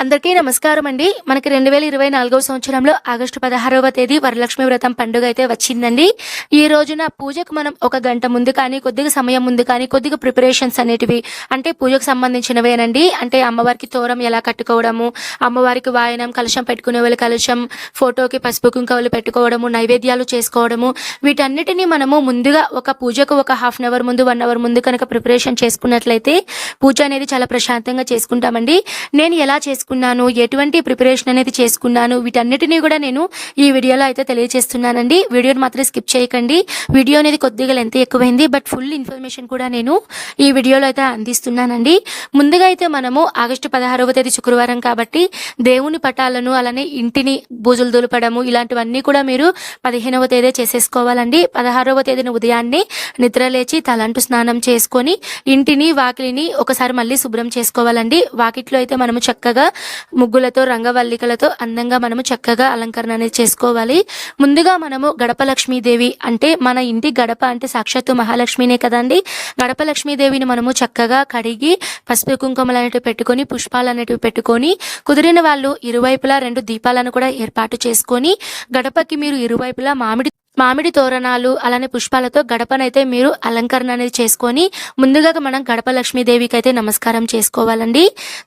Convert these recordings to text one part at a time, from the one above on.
అందరికీ నమస్కారం అండి. మనకి 2024వ సంవత్సరంలో ఆగస్టు 16వ తేదీ వరలక్ష్మి వ్రతం పండుగ అయితే వచ్చిందండి. ఈ రోజున పూజకు మనం ఒక గంట ముందు కానీ, కొద్దిగా సమయం ముందు కానీ, కొద్దిగా ప్రిపరేషన్స్ అనేటివి అంటే పూజకు సంబంధించినవేనండి. అంటే అమ్మవారికి తోరం ఎలా కట్టుకోవడము, అమ్మవారికి వాయనం, కలశం పెట్టుకునే వాళ్ళు కలశం, ఫోటోకి పసుపు కుంకుమలు పెట్టుకోవడము, నైవేద్యాలు చేసుకోవడము, వీటన్నిటిని మనము ముందుగా ఒక పూజకు ఒక హాఫ్ అన్ అవర్ ముందు, 1 అవర్ ముందు కనుక ప్రిపరేషన్ చేసుకున్నట్లయితే పూజ అనేది చాలా ప్రశాంతంగా చేసుకుంటామండి. నేను ఎలా చేసుకున్నాను, ఎటువంటి ప్రిపరేషన్ అనేది చేసుకున్నాను, వీటన్నిటినీ కూడా నేను ఈ వీడియోలో అయితే తెలియజేస్తున్నానండి. వీడియోని మాత్రం స్కిప్ చేయకండి. వీడియో అనేది కొద్దిగా లెంత్ ఎక్కువైంది, బట్ ఫుల్ ఇన్ఫర్మేషన్ కూడా నేను ఈ వీడియోలో అయితే అందిస్తున్నానండి. ముందుగా అయితే మనము ఆగస్టు 16వ తేదీ శుక్రవారం కాబట్టి దేవుని పటాలను అలానే ఇంటిని బూజులు దులపడము ఇలాంటివన్నీ కూడా మీరు 15వ తేదీ చేసేసుకోవాలండి. 16వ తేదీన ఉదయాన్నే నిద్ర లేచి తలంటు స్నానం చేసుకొని ఇంటిని వాకిలిని ఒకసారి మళ్ళీ శుభ్రం చేసుకోవాలండి. వాకిట్లో అయితే మనము చక్కగా ముగ్గులతో రంగవల్లికలతో అందంగా మనము చక్కగా అలంకరణ అనేది చేసుకోవాలి. ముందుగా మనము గడప లక్ష్మీదేవి అంటే మన ఇంటి గడప అంటే సాక్షాత్తు మహాలక్ష్మినే కదండి. గడప లక్ష్మీదేవిని మనము చక్కగా కడిగి పసుపు కుంకుమలు అనేటివి పెట్టుకొని, పుష్పాలు అనేటివి పెట్టుకొని, కుదిరిన వాళ్ళు ఇరువైపులా 2 దీపాలను కూడా ఏర్పాటు చేసుకొని, గడపకి మీరు ఇరువైపులా మామిడి తోరణాలు అలానే పుష్పాలతో గడపనైతే మీరు అలంకరణ అనేది చేసుకొని ముందుగా మనం గడప లక్ష్మీదేవికి అయితే నమస్కారం చేసుకోవాలండి.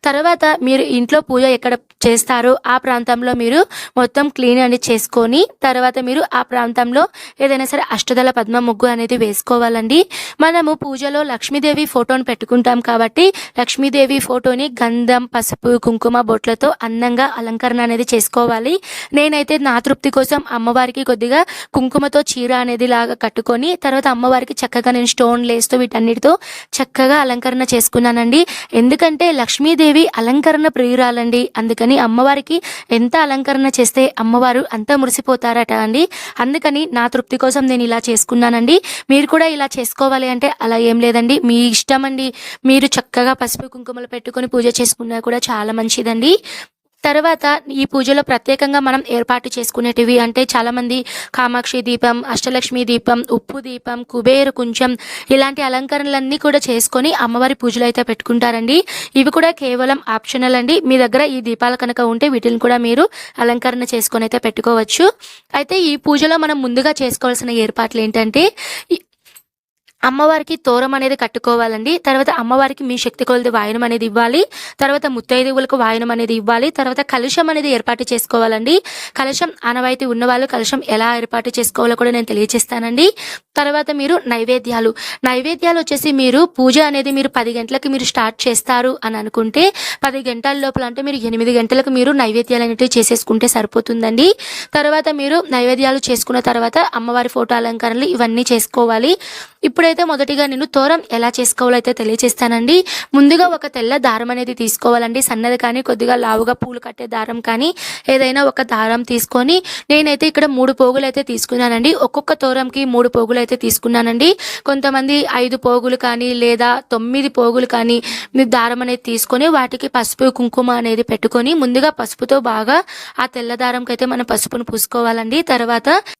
తర్వాత మీరు ఇంట్లో పూజ ఎక్కడ చేస్తారో ఆ ప్రాంతంలో మీరు మొత్తం క్లీన్ అనేది చేసుకొని తర్వాత మీరు ఆ ప్రాంతంలో ఏదైనా సరే అష్టదళ పద్మ ముగ్గు అనేది వేసుకోవాలండి. మనము పూజలో లక్ష్మీదేవి ఫోటోని పెట్టుకుంటాం కాబట్టి లక్ష్మీదేవి ఫోటోని గంధం, పసుపు, కుంకుమ బొట్లతో అందంగా అలంకరణ అనేది చేసుకోవాలి. నేనైతే నా తృప్తి కోసం అమ్మవారికి కొద్దిగా కుంకుమతో చీర అనేది లాగా కట్టుకొని తర్వాత అమ్మవారికి చక్కగా నేను స్టోన్ లేస్తో వీటన్నిటితో చక్కగా అలంకరణ చేసుకున్నానండి. ఎందుకంటే లక్ష్మీదేవి అలంకరణ ప్రియురాలండి. అందుకని అమ్మవారికి ఎంత అలంకరణ చేస్తే అమ్మవారు అంత మురిసిపోతారట అండి. అందుకని నా తృప్తి కోసం నేను ఇలా చేసుకున్నానండి. మీరు కూడా ఇలా చేసుకోవాలి అంటే అలా ఏం లేదండి, మీ ఇష్టం అండి. మీరు చక్కగా పసుపు కుంకుమలు పెట్టుకొని పూజ చేసుకున్నా కూడా చాలా మంచిదండి. తర్వాత ఈ పూజలో ప్రత్యేకంగా మనం ఏర్పాటు చేసుకునేటివి అంటే చాలామంది కామాక్షి దీపం, అష్టలక్ష్మి దీపం, ఉప్పు దీపం, కుబేరు కుంచం ఇలాంటి అలంకరణలన్నీ కూడా చేసుకొని అమ్మవారి పూజలు అయితే పెట్టుకుంటారండి. ఇవి కూడా కేవలం ఆప్షనల్ అండి. మీ దగ్గర ఈ దీపాలు కనుక ఉంటే వీటిని కూడా మీరు అలంకరణ చేసుకొని అయితే పెట్టుకోవచ్చు. అయితే ఈ పూజలో మనం ముందుగా చేసుకోవాల్సిన ఏర్పాట్లు ఏంటంటే అమ్మవారికి తోరం అనేది కట్టుకోవాలండి. తర్వాత అమ్మవారికి మీ శక్తి కొలది వాయనం అనేది ఇవ్వాలి. తర్వాత ముత్తైదువులకు వాయనం అనేది ఇవ్వాలి. తర్వాత కలశం అనేది ఏర్పాటు చేసుకోవాలండి. కలశం ఆనవాయితీ ఉన్నవాళ్ళు కలశం ఎలా ఏర్పాటు చేసుకోవాలో కూడా నేను తెలియజేస్తానండి. తర్వాత మీరు నైవేద్యాలు వచ్చేసి మీరు పూజ అనేది మీరు 10 గంటలకు మీరు స్టార్ట్ చేస్తారు అని అనుకుంటే 10 గంటల లోపల అంటే మీరు 8 గంటలకు మీరు నైవేద్యాలు అనేవి చేసేసుకుంటే సరిపోతుందండి. తర్వాత మీరు నైవేద్యాలు చేసుకున్న తర్వాత అమ్మవారి ఫోటో అలంకరణలు ఇవన్నీ చేసుకోవాలి. ఇప్పుడైతే మొదటిగా నేను తోరం ఎలా చేసుకోవాలో అయితే తెలియజేస్తానండి. ముందుగా ఒక తెల్ల దారం అనేది తీసుకోవాలండి. సన్నది కానీ కొద్దిగా లావుగా పూలు కట్టే దారం కానీ ఏదైనా ఒక దారం తీసుకొని నేనైతే ఇక్కడ 3 పోగులు అయితే తీసుకున్నానండి. ఒక్కొక్క తోరంకి 3 పోగులు అయితే తీసుకున్నానండి. కొంతమంది 5 పోగులు కానీ లేదా 9 పోగులు కానీ మీరు దారం అనేది తీసుకొని వాటికి పసుపు కుంకుమ అనేది పెట్టుకొని ముందుగా పసుపుతో బాగా ఆ తెల్ల దారంకి అయితే మనం పసుపును పూసుకోవాలండి.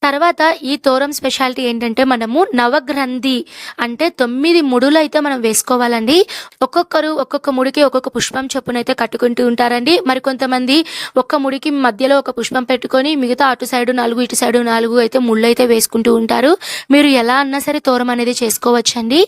తర్వాత ఈ తోరం స్పెషాలిటీ ఏంటంటే మనము నవగ్రంథి అంటే 9 ముడులు అయితే మనం వేసుకోవాలండి. ఒక్కొక్కరు ఒక్కొక్క ముడికి ఒక్కొక్క పుష్పం చొప్పున అయితే కట్టుకుంటూ ఉంటారండి. మరి కొంతమంది ఒక్క ముడికి మధ్యలో ఒక పుష్పం పెట్టుకొని మిగతా అటు సైడు 4 ఇటు సైడు 4 అయితే ముళ్ళు అయితే వేసుకుంటూ ఉంటారు. మీరు ఎలా అన్నా సరే తోరం అనేది చేసుకోవచ్చండి.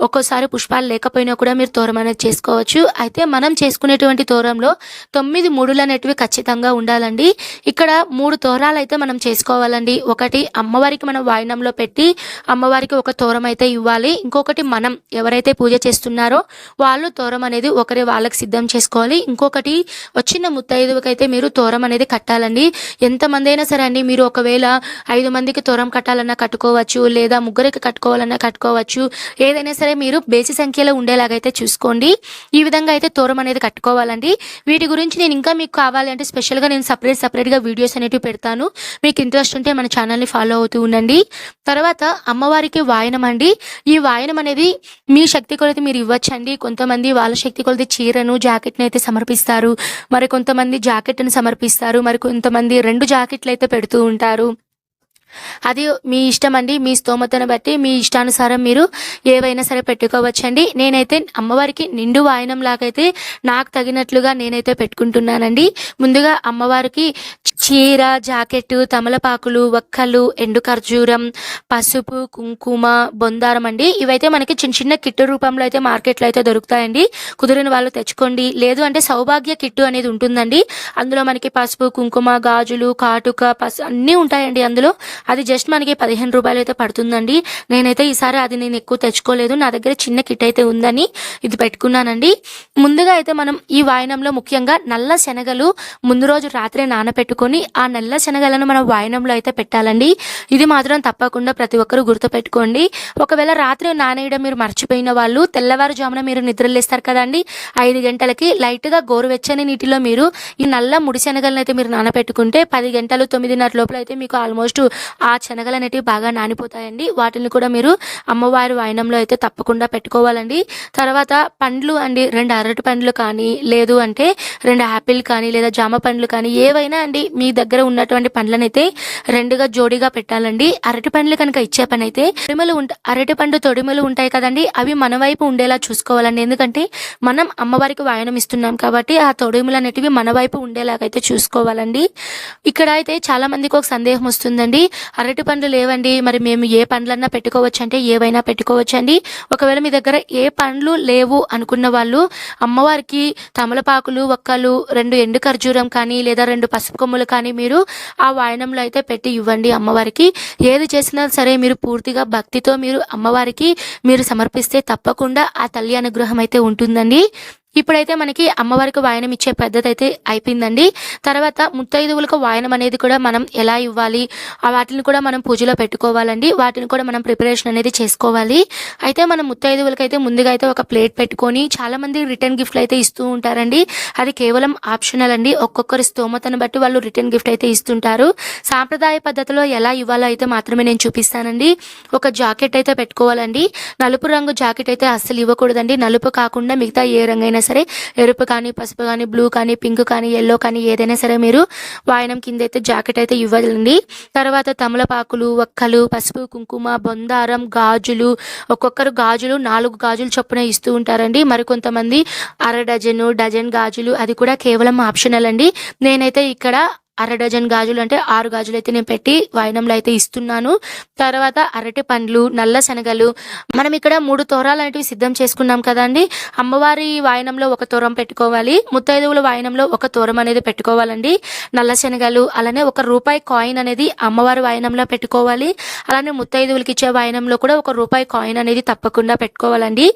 ఒక్కోసారి పుష్పాలు లేకపోయినా కూడా మీరు తోరం అనేది చేసుకోవచ్చు. అయితే మనం చేసుకునేటువంటి తోరంలో 9 ముడులు అనేటివి ఖచ్చితంగా ఉండాలండి. ఇక్కడ 3 తోరాలు అయితే మనం చేసుకోవాలండి. ఒకటి అమ్మవారికి మనం వాయనంలో పెట్టి అమ్మవారికి ఒక తోరం అయితే ఇవ్వాలి. ఇంకొకటి మనం ఎవరైతే పూజ చేస్తున్నారో వాళ్ళు తోరం అనేది వాళ్ళకి సిద్ధం చేసుకోవాలి. ఇంకొకటి వచ్చిన ముత్తైదువుకైతే మీరు తోరం అనేది కట్టాలండి. ఎంతమంది అయినా సరే అండి, మీరు ఒకవేళ 5 మందికి తోరం కట్టాలన్నా కట్టుకోవచ్చు, లేదా ముగ్గురికి కట్టుకోవాలన్నా కట్టుకోవచ్చు. ఏదైనా సరే మీరు బేసి సంఖ్యలో ఉండేలాగైతే చూసుకోండి. ఈ విధంగా అయితే తోరం అనేది కట్టుకోవాలండి. వీటి గురించి నేను ఇంకా మీకు కావాలి అంటే స్పెషల్గా నేను సపరేట్గా వీడియోస్ అనేవి పెడతాను. మీకు ఇంట్రెస్ట్ ఉంటే మన ఛానల్ని ఫాలో అవుతూ ఉండండి. తర్వాత అమ్మవారికి వాయనం అండి. ఈ వాయనం అనేది మీ శక్తి కొలది మీరు ఇవ్వచ్చండి. కొంతమంది వాళ్ళ శక్తి కొలది చీరను, జాకెట్ని అయితే సమర్పిస్తారు. మరి కొంతమంది జాకెట్ని సమర్పిస్తారు. మరి కొంతమంది 2 జాకెట్లు అయితే పెడుతూ ఉంటారు. అది మీ ఇష్టం అండి. మీ స్తోమతను బట్టి మీ ఇష్టానుసారం మీరు ఏవైనా సరే పెట్టుకోవచ్చండి. నేనైతే అమ్మవారికి నిండు వాయనం లాగైతే నాకు తగినట్లుగా నేనైతే పెట్టుకుంటున్నానండి. ముందుగా అమ్మవారికి చీర, జాకెట్టు, తమలపాకులు, వక్కలు, ఎండు ఖర్జూరం, పసుపు, కుంకుమ, బొందారం అండి. ఇవైతే మనకి చిన్న చిన్న కిట్టు రూపంలో అయితే మార్కెట్లో అయితే దొరుకుతాయండి. కుదిరిన వాళ్ళు తెచ్చుకోండి. లేదు అంటే సౌభాగ్య కిట్టు అనేది ఉంటుందండి. అందులో మనకి పసుపు, కుంకుమ, గాజులు, కాటుక, అన్నీ ఉంటాయండి అందులో. అది జస్ట్ మనకి 15 రూపాయలు అయితే పడుతుందండి. నేనైతే ఈసారి అది నేను ఎక్కువ తెచ్చుకోలేదు. నా దగ్గర చిన్న కిట్ అయితే ఉందని ఇది పెట్టుకున్నానండి. ముందుగా అయితే మనం ఈ వాయనంలో ముఖ్యంగా నల్ల శనగలు ముందు రోజు రాత్రే నానపెట్టుకొని ఆ నల్ల శనగలను మనం వాయనంలో అయితే పెట్టాలండి. ఇది మాత్రం తప్పకుండా ప్రతి ఒక్కరూ గుర్తుపెట్టుకోండి. ఒకవేళ రాత్రి నానేయడం మీరు మర్చిపోయిన వాళ్ళు తెల్లవారుజామున మీరు నిద్రలేస్తారు కదండి, 5 గంటలకి లైట్గా గోరువెచ్చని నీటిలో మీరు ఈ నల్ల ముడి శనగలను అయితే మీరు నానపెట్టుకుంటే 10 గంటలు 9:30 లోపల అయితే మీకు ఆల్మోస్ట్ ఆ శనగలు అనేటివి బాగా నానిపోతాయండి. వాటిని కూడా మీరు అమ్మవారి వాయనంలో అయితే తప్పకుండా పెట్టుకోవాలండి. తర్వాత పండ్లు అండి, 2 అరటి పండ్లు కానీ, లేదు అంటే 2 యాపిల్ కానీ, లేదా జామ పండ్లు కానీ ఏవైనా అండి మీ దగ్గర ఉన్నటువంటి పండ్లనైతే 2గా జోడీగా పెట్టాలండి. అరటి పండ్లు కనుక ఇచ్చే పని అయితే అరటి పండు తొడిమలు ఉంటాయి కదండి, అవి మన వైపు ఉండేలా చూసుకోవాలండి. ఎందుకంటే మనం అమ్మవారికి వాయనం ఇస్తున్నాం కాబట్టి ఆ తొడిమలు అనేటివి మన వైపు ఉండేలాగైతే చూసుకోవాలండి. ఇక్కడ అయితే చాలా మందికి ఒక సందేహం వస్తుందండి, అరటి పండ్లు లేవండి, మరి మేము ఏ పండ్లన్నా పెట్టుకోవచ్చు అంటే ఏవైనా పెట్టుకోవచ్చండి. ఒకవేళ మీ దగ్గర ఏ పండ్లు లేవు అనుకున్న వాళ్ళు అమ్మవారికి తమలపాకులు, వక్కలు, 2 ఎండు ఖర్జూరం కానీ, లేదా 2 పసుపు కొమ్ములు కానీ మీరు ఆ వాయనంలో అయితే పెట్టి ఇవ్వండి అమ్మవారికి. ఏది చేసినా సరే మీరు పూర్తిగా భక్తితో మీరు అమ్మవారికి మీరు సమర్పిస్తే తప్పకుండా ఆ తల్లి అనుగ్రహం అయితే ఉంటుందండి. ఇప్పుడైతే మనకి అమ్మవారికి వాయనం ఇచ్చే పద్ధతి అయితే అయిపోయిందండి. తర్వాత ముత్తైదువులకు వాయనం అనేది కూడా మనం ఎలా ఇవ్వాలి, వాటిని కూడా మనం పూజలో పెట్టుకోవాలండి. వాటిని కూడా మనం ప్రిపరేషన్ అనేది చేసుకోవాలి. అయితే మనం ముత్తైదువులకి అయితే ముందుగా అయితే ఒక ప్లేట్ పెట్టుకొని, చాలామంది రిటర్న్ గిఫ్ట్లు అయితే ఇస్తూ ఉంటారండి. అది కేవలం ఆప్షనల్ అండి. ఒక్కొక్కరి స్తోమతను బట్టి వాళ్ళు రిటర్న్ గిఫ్ట్ అయితే ఇస్తుంటారు. సాంప్రదాయ పద్ధతిలో ఎలా ఇవ్వాలో అయితే మాత్రమే నేను చూపిస్తానండి. ఒక జాకెట్ అయితే పెట్టుకోవాలండి. నలుపు రంగు జాకెట్ అయితే అస్సలు ఇవ్వకూడదండి. నలుపు కాకుండా మిగతా ఏ రంగైనా సరే, ఎరుపు కానీ, పసుపు కానీ, బ్లూ కానీ, పింక్ కానీ, ఎల్లో కానీ ఏదైనా సరే మీరు వాయనం కింద అయితే జాకెట్ అయితే ఇవ్వాలండి. తర్వాత తమలపాకులు, వక్కలు, పసుపు, కుంకుమ, బొందారం, గాజులు, ఒక్కొక్కరు గాజులు 4 గాజులు చొప్పున ఇస్తూ ఉంటారండి. మరికొంతమంది డజన్ గాజులు, అది కూడా కేవలం ఆప్షనల్ అండి. నేనైతే ఇక్కడ 1/2 డజన్ గాజులు అంటే 6 గాజులు అయితే నేను పెట్టి వాయనంలో అయితే ఇస్తున్నాను. తర్వాత అరటి పండ్లు, నల్ల శనగలు, మనం ఇక్కడ 3 తోరాలు అనేటివి సిద్ధం చేసుకున్నాం కదండి. అమ్మవారి వాయనంలో ఒక తోరం పెట్టుకోవాలి, ముత్తైదువుల వాయనంలో ఒక తోరం అనేది పెట్టుకోవాలండి. నల్ల శనగలు, అలానే ₹1 కాయిన్ అనేది అమ్మవారి వాయనంలో పెట్టుకోవాలి. అలానే ముత్తైదువులకి ఇచ్చే వాయనంలో కూడా ₹1 కాయిన్ అనేది తప్పకుండా పెట్టుకోవాలండి.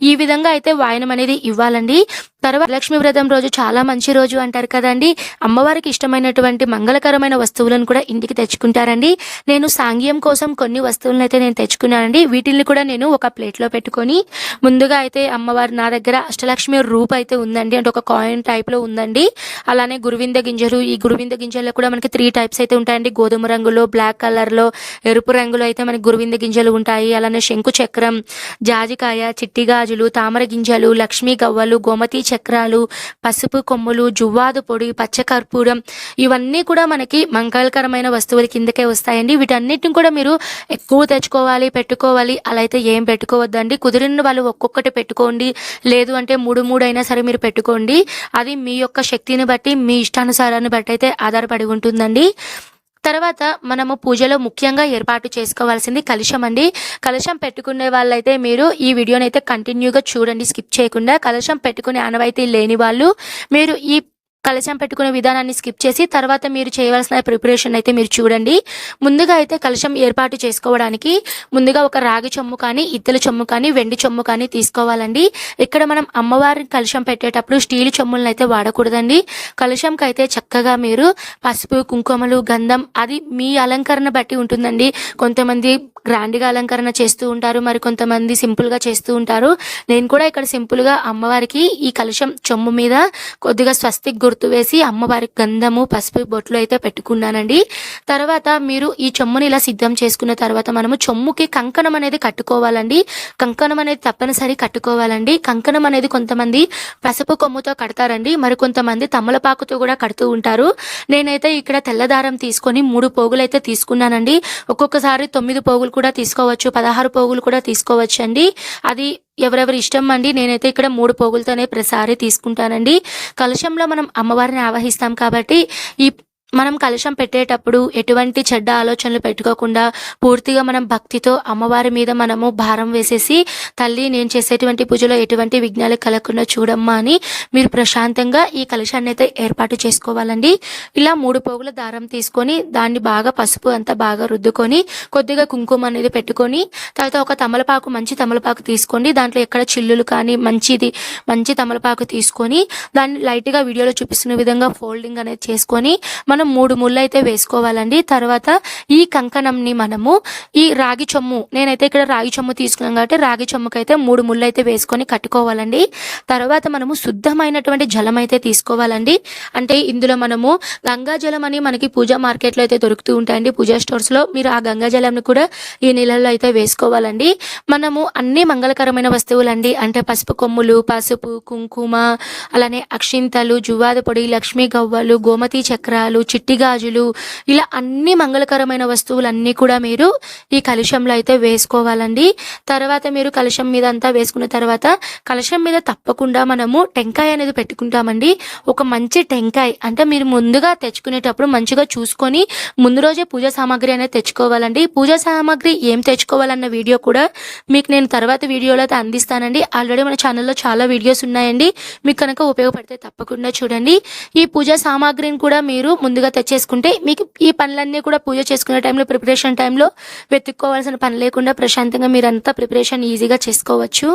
ఈ విధంగా అయితే వాయనం అనేది ఇవ్వాలండి. తర్వాత లక్ష్మీ వ్రతం రోజు చాలా మంచి రోజు అంటారు కదండి. అమ్మవారికి ఇష్టమైనటువంటి మంగళకరమైన వస్తువులను కూడా ఇంటికి తెచ్చుకుంటారండి. నేను సాంగ్యం కోసం కొన్ని వస్తువులను అయితే నేను తెచ్చుకున్నానండి. వీటిని కూడా నేను ఒక ప్లేట్లో పెట్టుకొని, ముందుగా అయితే అమ్మవారి నా దగ్గర అష్టలక్ష్మి రూప్ అయితే ఉందండి, అంటే ఒక కాయిన్ టైప్లో ఉందండి. అలానే గురువింద గింజలు, ఈ గురువింద గింజల్లో కూడా మనకి 3 టైప్స్ అయితే ఉంటాయండి. గోధుమ రంగులో, బ్లాక్ కలర్లో, ఎరుపు రంగులో అయితే మనకి గురువింద గింజలు ఉంటాయి. అలానే శంకు చక్రం, జాజికాయ, చిట్టి గాజులు, తామర గింజలు, లక్ష్మీ గవ్వలు, గోమతి చక్రాలు, పసుపు కొమ్ములు, జువ్వాదు పొడి, పచ్చకర్పూరం, ఇవన్నీ కూడా మనకి మంగళకరమైన వస్తువుల కిందకే వస్తాయండి. వీటన్నిటిని కూడా మీరు ఎక్కువ తెచ్చుకోవాలి, పెట్టుకోవాలి అలా అయితే ఏం పెట్టుకోవద్దండి. కుదిరిన వాళ్ళు ఒక్కొక్కటి పెట్టుకోండి, లేదు అంటే 3 అయినా సరే మీరు పెట్టుకోండి. అది మీ యొక్క శక్తిని బట్టి, మీ ఇష్టానుసారాన్ని బట్టి అయితే ఆధారపడి ఉంటుందండి. తర్వాత మనము పూజలో ముఖ్యంగా ఏర్పాటు చేసుకోవాల్సింది కలశం అండి. కలశం పెట్టుకునే వాళ్ళైతే మీరు ఈ వీడియోని అయితే కంటిన్యూగా చూడండి, స్కిప్ చేయకుండా. కలశం పెట్టుకునే ఆనవాయితీ లేని వాళ్ళు మీరు ఈ కలశం పెట్టుకునే విధానాన్ని స్కిప్ చేసి తర్వాత మీరు చేయవలసిన ప్రిపరేషన్ అయితే మీరు చూడండి. ముందుగా అయితే కలశం ఏర్పాటు చేసుకోవడానికి ముందుగా ఒక రాగి చెంబు కానీ, ఇత్తడి చెంబు కానీ, వెండి చెంబు కానీ తీసుకోవాలండి. ఇక్కడ మనం అమ్మవారి కలశం పెట్టేటప్పుడు స్టీల్ చెంబులను అయితే వాడకూడదండి. కలశంకి అయితే చక్కగా మీరు పసుపు, కుంకుమలు, గంధం, అది మీ అలంకరణ బట్టి ఉంటుందండి. కొంతమంది గ్రాండ్గా అలంకరణ చేస్తూ ఉంటారు, మరి కొంతమంది సింపుల్గా చేస్తూ ఉంటారు. నేను కూడా ఇక్కడ సింపుల్గా అమ్మవారికి ఈ కలశం చెంబు మీద కొద్దిగా స్వస్తిక్ గుర్తు వేసి అమ్మవారికి గంధము పసుపు బొట్లు అయితే పెట్టుకున్నానండి. తర్వాత మీరు ఈ చెమ్ముని ఇలా సిద్ధం చేసుకున్న తర్వాత మనము చెమ్ముకి కంకణం అనేది కట్టుకోవాలండి. కంకణం అనేది తప్పనిసరి కట్టుకోవాలండి. కంకణం అనేది కొంతమంది పసుపు కొమ్ముతో కడతారండి, మరి కొంతమంది తమలపాకుతో కూడా కడుతూ ఉంటారు. నేనైతే ఇక్కడ తెల్లదారం తీసుకొని 3 పోగులు అయితే తీసుకున్నానండి. ఒక్కొక్కసారి 9 పోగులు కూడా తీసుకోవచ్చు, 16 పోగులు కూడా తీసుకోవచ్చు అండి. అది ఎవరెవరి ఇష్టం అండి. నేనైతే ఇక్కడ 3 పోగులతోనే ప్రతిసారి తీసుకుంటానండి. కలశంలో మనం అమ్మవారిని ఆవాహిస్తాం కాబట్టి మనం కలశం పెట్టేటప్పుడు ఎటువంటి చెడ్డ ఆలోచనలు పెట్టుకోకుండా పూర్తిగా మనం భక్తితో అమ్మవారి మీద మనము భారం వేసేసి, తల్లి నేను చేసేటువంటి పూజలో ఎటువంటి విఘ్నాలు కలగకుండా చూడమ్మా అని మీరు ప్రశాంతంగా ఈ కలశాన్ని అయితే ఏర్పాటు చేసుకోవాలండి. ఇలా 3 పోగుల దారం తీసుకొని దాన్ని బాగా పసుపు అంతా బాగా రుద్దుకొని కొద్దిగా కుంకుమ అనేది పెట్టుకొని తర్వాత ఒక తమలపాకు, మంచి తమలపాకు తీసుకోండి. దాంట్లో ఎక్కడ చిల్లులు కానీ మంచి తమలపాకు తీసుకొని దాన్ని లైట్గా వీడియోలో చూపిస్తున్న విధంగా ఫోల్డింగ్ అనేది చేసుకొని మనం 3 ముళ్ళు అయితే వేసుకోవాలండి. తర్వాత ఈ కంకణంని మనము ఈ రాగి చెమ్ము, నేనైతే ఇక్కడ రాగి చెమ్ము తీసుకున్నాం కాబట్టి రాగి చెమ్ముకైతే 3 ముళ్ళు అయితే వేసుకొని కట్టుకోవాలండి. తర్వాత మనము శుద్ధమైనటువంటి జలం అయితే తీసుకోవాలండి. అంటే ఇందులో మనము గంగా జలం అని మనకి పూజా మార్కెట్లో అయితే దొరుకుతూ ఉంటాయండి, పూజా స్టోర్స్లో. మీరు ఆ గంగా జలంని కూడా ఈ నీళ్ళల్లో అయితే వేసుకోవాలండి. మనము అన్ని మంగళకరమైన వస్తువులండి, అంటే పసుపు కొమ్ములు, పసుపు, కుంకుమ, అలానే అక్షింతలు, జువ్వాది పొడి, లక్ష్మీ గవ్వలు, గోమతి చక్రాలు, చిట్టి గాజులు, ఇలా అన్ని మంగళకరమైన వస్తువులన్నీ కూడా మీరు ఈ కలశంలో అయితే వేసుకోవాలండి. తర్వాత మీరు కలశం మీద అంతా వేసుకున్న తర్వాత కలశం మీద తప్పకుండా మనము టెంకాయ అనేది పెట్టుకుంటామండి. ఒక మంచి టెంకాయ, అంటే మీరు ముందుగా తెచ్చుకునేటప్పుడు మంచిగా చూసుకొని ముందు రోజే పూజా సామాగ్రి అనేది తెచ్చుకోవాలండి. పూజా సామాగ్రి ఏం తెచ్చుకోవాలన్న వీడియో కూడా మీకు నేను తర్వాత వీడియోలో అయితే అందిస్తానండి. ఆల్రెడీ మన ఛానల్లో చాలా వీడియోస్ ఉన్నాయండి, మీకు కనుక ఉపయోగపడితే తప్పకుండా చూడండి. ఈ పూజా సామాగ్రిని కూడా మీరు ముందుగా తెచ్చేసుకుంటే మీకు ఈ పనులన్నీ కూడా పూజ చేసుకునే టైంలో, ప్రిపరేషన్ టైంలో వెతుక్కోవాల్సిన పని లేకుండా ప్రశాంతంగా మీరంతా ప్రిపరేషన్ ఈజీగా చేసుకోవచ్చు.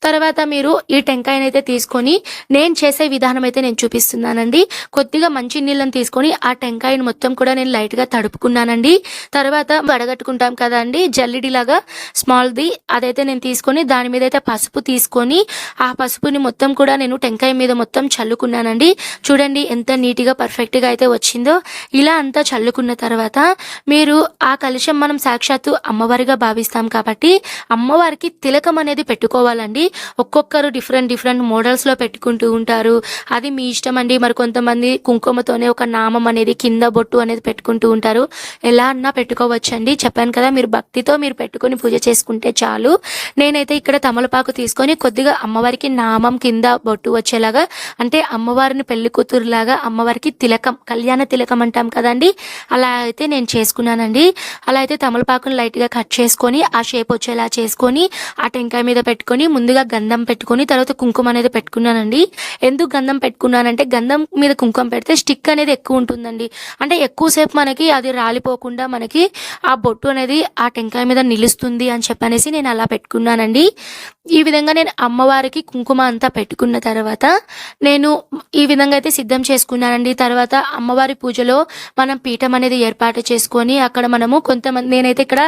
తర్వాత మీరు ఈ టెంకాయనైతే తీసుకొని నేను చేసే విధానం అయితే నేను చూపిస్తున్నానండి. కొద్దిగా మంచి నీళ్ళని తీసుకొని ఆ టెంకాయని మొత్తం కూడా నేను లైట్గా తడుపుకున్నానండి. తర్వాత వడగట్టుకుంటాం కదా అండి జల్లిడిలాగా స్మాల్ది, అదైతే నేను తీసుకొని దాని మీద అయితే పసుపు తీసుకొని ఆ పసుపుని మొత్తం కూడా నేను టెంకాయ మీద మొత్తం చల్లుకున్నానండి. చూడండి ఎంత నీట్గా పర్ఫెక్ట్గా అయితే వచ్చిందో. ఇలా అంతా చల్లుకున్న తర్వాత మీరు ఆ కలశం మనం సాక్షాత్తు అమ్మవారిగా భావిస్తాం కాబట్టి అమ్మవారికి తిలకం అనేది పెట్టుకోవాలండి. ఒక్కొక్కరు డిఫరెంట్ మోడల్స్లో పెట్టుకుంటూ ఉంటారు, అది మీ ఇష్టం అండి. మరి కొంతమంది కుంకుమతోనే ఒక నామం అనేది కింద బొట్టు అనేది పెట్టుకుంటూ ఉంటారు, ఎలా అన్నా పెట్టుకోవచ్చండి. చెప్పాను కదా, మీరు భక్తితో మీరు పెట్టుకొని పూజ చేసుకుంటే చాలు. నేనైతే ఇక్కడ తమలపాకు తీసుకొని కొద్దిగా అమ్మవారికి నామం కింద బొట్టు వచ్చేలాగా, అంటే అమ్మవారిని పెళ్లి కూతురులాగా అమ్మవారికి తిలకం, కళ్యాణ తిలకం అంటాం కదండి, అలా అయితే నేను చేసుకున్నానండి. అలా అయితే తమలపాకును లైట్గా కట్ చేసుకొని ఆ షేప్ వచ్చేలా చేసుకొని ఆ టెంకాయ మీద పెట్టుకొని ముందుగా గంధం పెట్టుకొని తర్వాత కుంకుమ అనేది పెట్టుకున్నానండి. ఎందుకు గంధం పెట్టుకున్నానంటే గంధం మీద కుంకుమ పెడితే స్టిక్ అనేది ఎక్కువ ఉంటుందండి, అంటే ఎక్కువసేపు మనకి అది రాలిపోకుండా మనకి ఆ బొట్టు అనేది ఆ టెంకాయ మీద నిలుస్తుంది అని చెప్పనేసి నేను అలా పెట్టుకున్నానండి. ఈ విధంగా నేను అమ్మవారికి కుంకుమ అంతా పెట్టుకున్న తర్వాత నేను ఈ విధంగా అయితే సిద్ధం చేసుకున్నానండి. తర్వాత అమ్మవారి పూజలో మనం పీఠం అనేది ఏర్పాటు చేసుకొని అక్కడ మనము కొంతమంది, నేనైతే ఇక్కడ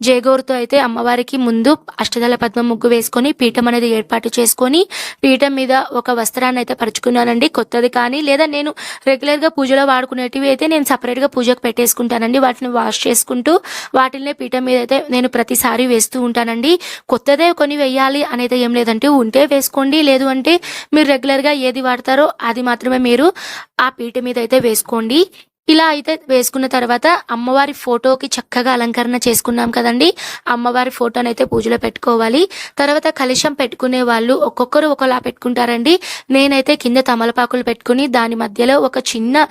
జేగోరుతో అయితే అమ్మవారికి ముందు అష్టదళ పద్మ ముగ్గు వేసుకొని పీఠం అనేది ఏర్పాటు చేసుకొని పీఠం మీద ఒక వస్త్రాన్ని అయితే పరుచుకున్నానండి, కొత్తది కానీ లేదా నేను రెగ్యులర్గా పూజలో వాడుకునేటివి అయితే నేను సపరేట్గా పూజకు పెట్టేసుకుంటానండి. వాటిని వాష్ చేసుకుంటూ వాటినే పీఠం మీద అయితే నేను ప్రతిసారి వేస్తూ ఉంటానండి. కొత్తదే కొని వేయాలి అనేది ఏం లేదంటే ఉంటే వేసుకోండి, లేదు అంటే మీరు రెగ్యులర్గా ఏది వాడతారో అది మాత్రమే మీరు ఆ పీఠ మీద అయితే వేసుకోండి. ఇలా అయితే వేసుకున్న తర్వాత అమ్మవారి ఫోటోకి చక్కగా అలంకరణ చేసుకున్నాం కదండి, అమ్మవారి ఫోటోని అయితే పూజలో పెట్టుకోవాలి. తర్వాత కలశం పెట్టుకునే వాళ్ళు ఒక్కొక్కరు ఒకలా పెట్టుకుంటారండి. నేనైతే కింద తమలపాకులు పెట్టుకుని దాని మధ్యలో ఒక చిన్న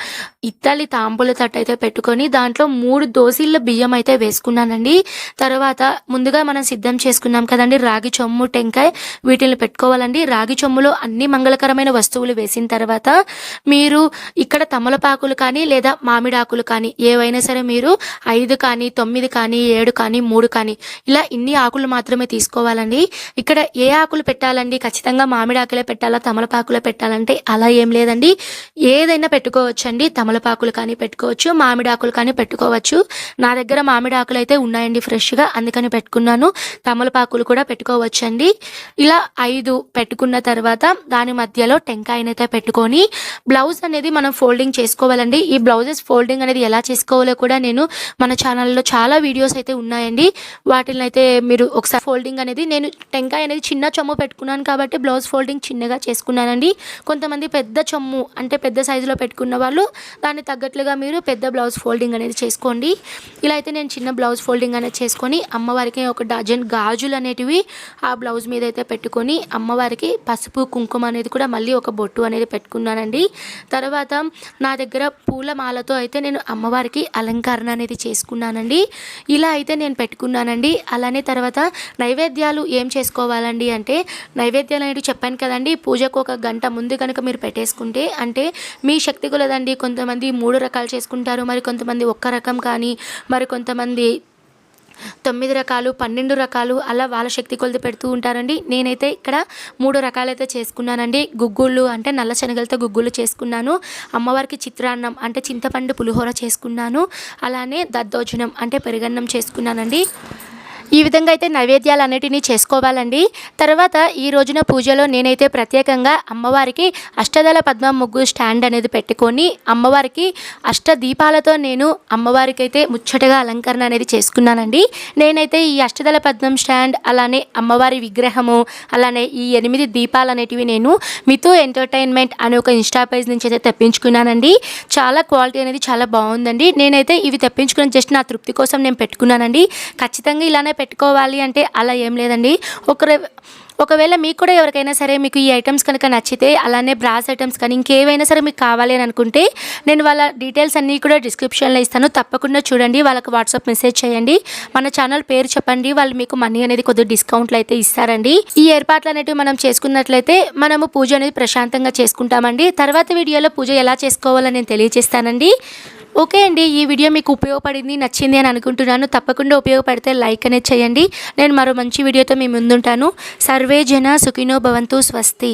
ఇత్తలి తాంబూల తట్టు అయితే పెట్టుకొని దాంట్లో 3 దోసిళ్ళ బియ్యం అయితే వేసుకున్నానండి. తర్వాత ముందుగా మనం సిద్ధం చేసుకున్నాం కదండి రాగి చెమ్ము, టెంకాయ, వీటిని పెట్టుకోవాలండి. రాగి చెమ్ములో అన్ని మంగళకరమైన వస్తువులు వేసిన తర్వాత మీరు ఇక్కడ తమలపాకులు కానీ లేదా మామిడాకులు కానీ ఏవైనా సరే మీరు 5 కానీ 9 కానీ 7 కానీ 3 కానీ ఇలా ఇన్ని ఆకులు మాత్రమే తీసుకోవాలండి. ఇక్కడ ఏ ఆకులు పెట్టాలండి, ఖచ్చితంగా మామిడాకులే పెట్టాలా తమలపాకులే పెట్టాలంటే అలా ఏం లేదండి. ఏదైనా పెట్టుకోవచ్చండి. తమలపాకులు కానీ పెట్టుకోవచ్చు, మామిడాకులు కానీ పెట్టుకోవచ్చు. నా దగ్గర మామిడాకులు అయితే ఉన్నాయండి ఫ్రెష్గా, అందుకని పెట్టుకున్నాను. తమలపాకులు కూడా పెట్టుకోవచ్చండి. ఇలా 5 పెట్టుకున్న తర్వాత దాని మధ్యలో టెంకాయనైతే పెట్టుకొని బ్లౌజ్ అనేది మనం ఫోల్డింగ్ చేసుకోవాలండి. ఈ బ్లౌజెస్ ఫోల్డింగ్ అనేది ఎలా చేసుకోవాలో కూడా నేను మన ఛానల్లో చాలా వీడియోస్ అయితే ఉన్నాయండి. వాటిని అయితే మీరు ఒకసారి ఫోల్డింగ్ అనేది, నేను టెంకాయ అనేది చిన్న చెమ్ము పెట్టుకున్నాను కాబట్టి బ్లౌజ్ ఫోల్డింగ్ చిన్నగా చేసుకున్నానండి. కొంతమంది పెద్ద చెమ్ము అంటే పెద్ద సైజులో పెట్టుకున్న వాళ్ళు దానికి తగ్గట్లుగా మీరు పెద్ద బ్లౌజ్ ఫోల్డింగ్ అనేది చేసుకోండి. ఇలా అయితే నేను చిన్న బ్లౌజ్ ఫోల్డింగ్ అనేది చేసుకొని అమ్మవారికి ఒక డజన్ గాజులు అనేటివి ఆ బ్లౌజ్ మీద అయితే పెట్టుకొని అమ్మవారికి పసుపు కుంకుమ అనేది కూడా మళ్ళీ ఒక బొట్టు అనేది పెట్టుకున్నానండి. తర్వాత నా దగ్గర పూలమాలతో అయితే నేను అమ్మవారికి అలంకరణ అనేది చేసుకున్నానండి. ఇలా అయితే నేను పెట్టుకున్నానండి. అలానే తర్వాత నైవేద్యాలు ఏం చేసుకోవాలండి అంటే, నైవేద్యాలు అనేవి చెప్పాను కదండి, పూజకు ఒక గంట ముందు కనుక మీరు పెట్టేసుకుంటే అంటే మీ శక్తి కొలదండి. కొంతమంది 3 రకాలు చేసుకుంటారు, మరి కొంతమంది ఒక్క రకం కానీ, మరి కొంతమంది 9 రకాలు 12 రకాలు అలా వాళ్ళ శక్తి కొలది పెడుతూ ఉంటారండి. నేనైతే ఇక్కడ 3 రకాలైతే చేసుకున్నానండి. గుగ్గుళ్ళు అంటే నల్ల శనగలతో గుగ్గుళ్ళు చేసుకున్నాను. అమ్మవారికి చిత్రాన్నం అంటే చింతపండు పులిహోర చేసుకున్నాను. అలానే దద్దోజనం అంటే పెరుగన్నం చేసుకున్నానండి. ఈ విధంగా అయితే నైవేద్యాలు అన్నిటినీ చేసుకోవాలండి. తర్వాత ఈ రోజున పూజలో నేనైతే ప్రత్యేకంగా అమ్మవారికి అష్టదళ పద్మం ముగ్గు స్టాండ్ అనేది పెట్టుకొని అమ్మవారికి దీపాలతో నేను అమ్మవారికి అయితే ముచ్చటగా అలంకరణ అనేది చేసుకున్నానండి. నేనైతే ఈ అష్టదళ పద్మం స్టాండ్, అలానే అమ్మవారి విగ్రహము, అలానే ఈ 8 దీపాలు అనేటివి నేను మితు ఎంటర్టైన్మెంట్ అనే ఒక ఇన్స్టా పేజ్ నుంచి అయితే తెప్పించుకున్నానండి. చాలా క్వాలిటీ అనేది చాలా బాగుందండి. నేనైతే ఇవి తెప్పించుకుని జస్ట్ నా తృప్తి కోసం నేను పెట్టుకున్నానండి. ఖచ్చితంగా ఇలానే పెట్టుకోవాలి అంటే అలా ఏం లేదండి. ఒకవేళ మీకు కూడా ఎవరికైనా సరే మీకు ఈ ఐటమ్స్ కనుక నచ్చితే, అలానే బ్రాస్ ఐటమ్స్ కానీ ఇంకేవైనా సరే మీకు కావాలి అని అనుకుంటే నేను వాళ్ళ డీటెయిల్స్ అన్నీ కూడా డిస్క్రిప్షన్లో ఇస్తాను. తప్పకుండా చూడండి, వాళ్ళకి వాట్సాప్ మెసేజ్ చేయండి, మన ఛానల్ పేరు చెప్పండి, వాళ్ళు మీకు మనీ అనేది కొద్దిగా డిస్కౌంట్లు అయితే ఇస్తారండి. ఈ ఏర్పాట్లు అనేవి మనం చేసుకున్నట్లయితే మనము పూజ అనేది ప్రశాంతంగా చేసుకుంటామండి. తర్వాత వీడియోలో పూజ ఎలా చేసుకోవాలో నేను తెలియజేస్తానండి. ఓకే అండి, ఈ వీడియో మీకు ఉపయోగపడింది, నచ్చింది అని అనుకుంటున్నాను. తప్పకుండా ఉపయోగపడితే లైక్ అనేది చేయండి. నేను మరో మంచి వీడియోతో మీ ముందుంటాను. సర్వే జన సుఖినో భవంతు. స్వస్తి.